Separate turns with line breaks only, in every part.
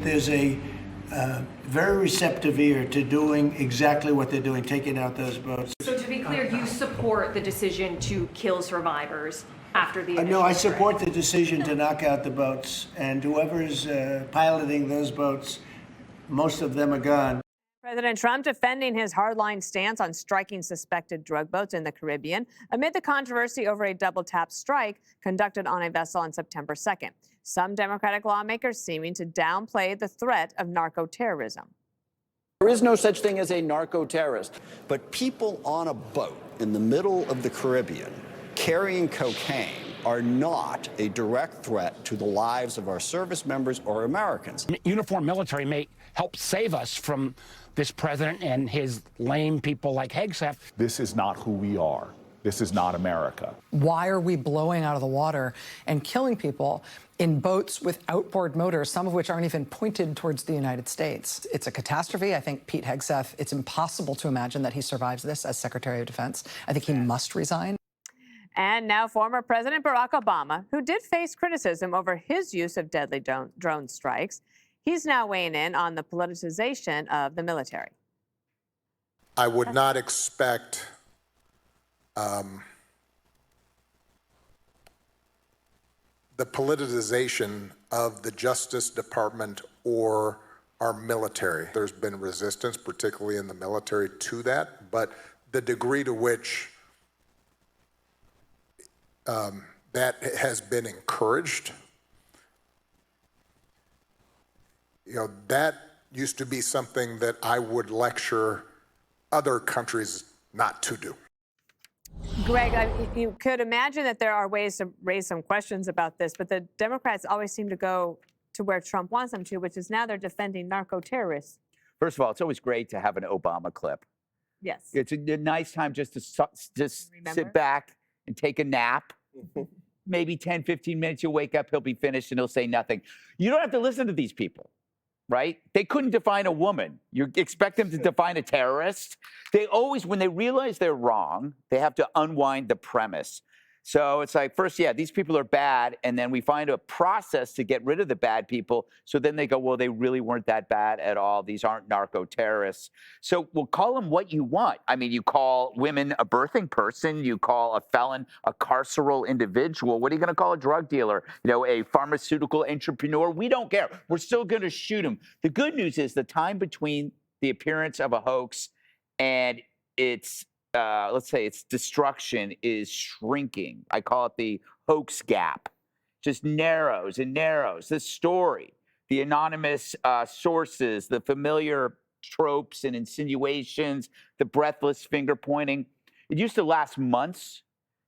there's a very receptive ear to doing exactly what they're doing, taking out those boats.
So to be clear, you support the decision to kill survivors after the initial
No, I support the decision to knock out the boats, and whoever's piloting those boats, most of them are gone.
President Trump defending his hardline stance on striking suspected drug boats in the Caribbean amid the controversy over a double-tap strike conducted on a vessel on September 2nd. Some Democratic lawmakers seeming to downplay the threat of narco-terrorism.
There is no such thing as a narco-terrorist. But people on a boat in the middle of the Caribbean carrying cocaine are not a direct threat to the lives of our service members or Americans.
Uniformed military may help save us from this president and his lame people like Hegseth.
This is not who we are. This is not America.
Why are we blowing out of the water and killing people in boats with outboard motors, some of which aren't even pointed towards the United States? It's a catastrophe. I think Pete Hegseth, it's impossible to imagine that he survives this as Secretary of Defense. I think he must resign.
And now former President Barack Obama, who did face criticism over his use of deadly drone strikes, he's now weighing in on the politicization of the military.
I would not expect the politicization of the Justice Department or our military. There's been resistance, particularly in the military, to that, but the degree to which that has been encouraged, that used to be something that I would lecture other countries not to do.
Greg, you could imagine that there are ways to raise some questions about this, but the Democrats always seem to go to where Trump wants them to, which is now they're defending narco-terrorists.
First of all, it's always great to have an Obama clip.
Yes.
It's a nice time just to sit back and take a nap. Maybe 10, 15 minutes, you'll wake up, he'll be finished, and he'll say nothing. You don't have to listen to these people, right? They couldn't define a woman. You expect them to define a terrorist? They always, when they realize they're wrong, they have to unwind the premise. So it's like, first, yeah, these people are bad, and then we find a process to get rid of the bad people. So then they go, well, they really weren't that bad at all. These aren't narco-terrorists. So we'll call them what you want. I mean, you call women a birthing person. You call a felon a carceral individual. What are you going to call a drug dealer? A pharmaceutical entrepreneur? We don't care. We're still going to shoot them. The good news is the time between the appearance of a hoax and its let's say its destruction is shrinking. I call it the hoax gap. Just narrows and narrows. The story, the anonymous sources, the familiar tropes and insinuations, the breathless finger pointing. It used to last months.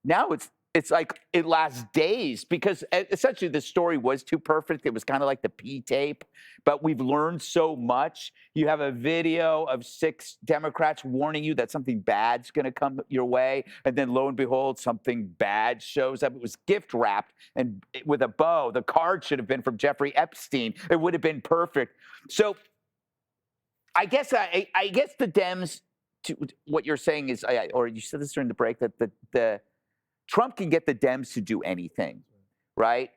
Now it's like it lasts days because essentially the story was too perfect. It was kind of like the P tape, but we've learned so much. You have a video of 6 Democrats warning you that something bad's going to come your way. And then lo and behold, something bad shows up. It was gift wrapped and with a bow. The card should have been from Jeffrey Epstein. It would have been perfect. So I guess the Dems, to what you're saying is, or you said this during the break, that the Trump can get the Dems to do anything, right?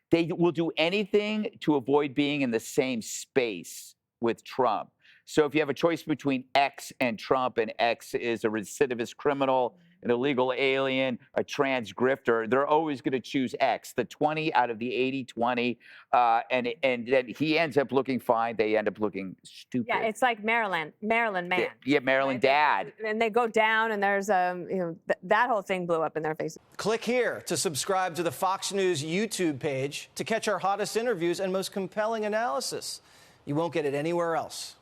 They will do anything to avoid being in the same space with Trump. So if you have a choice between X and Trump, and X is a recidivist criminal, an illegal alien, a trans grifter, they're always going to choose X, the 20 out of the 80-20, and then he ends up looking fine. They end up looking stupid.
Yeah, it's like Maryland man.
Yeah, Maryland
right?
dad.
And they go down, and there's that whole thing blew up in their faces.
Click here to subscribe to the Fox News YouTube page to catch our hottest interviews and most compelling analysis. You won't get it anywhere else.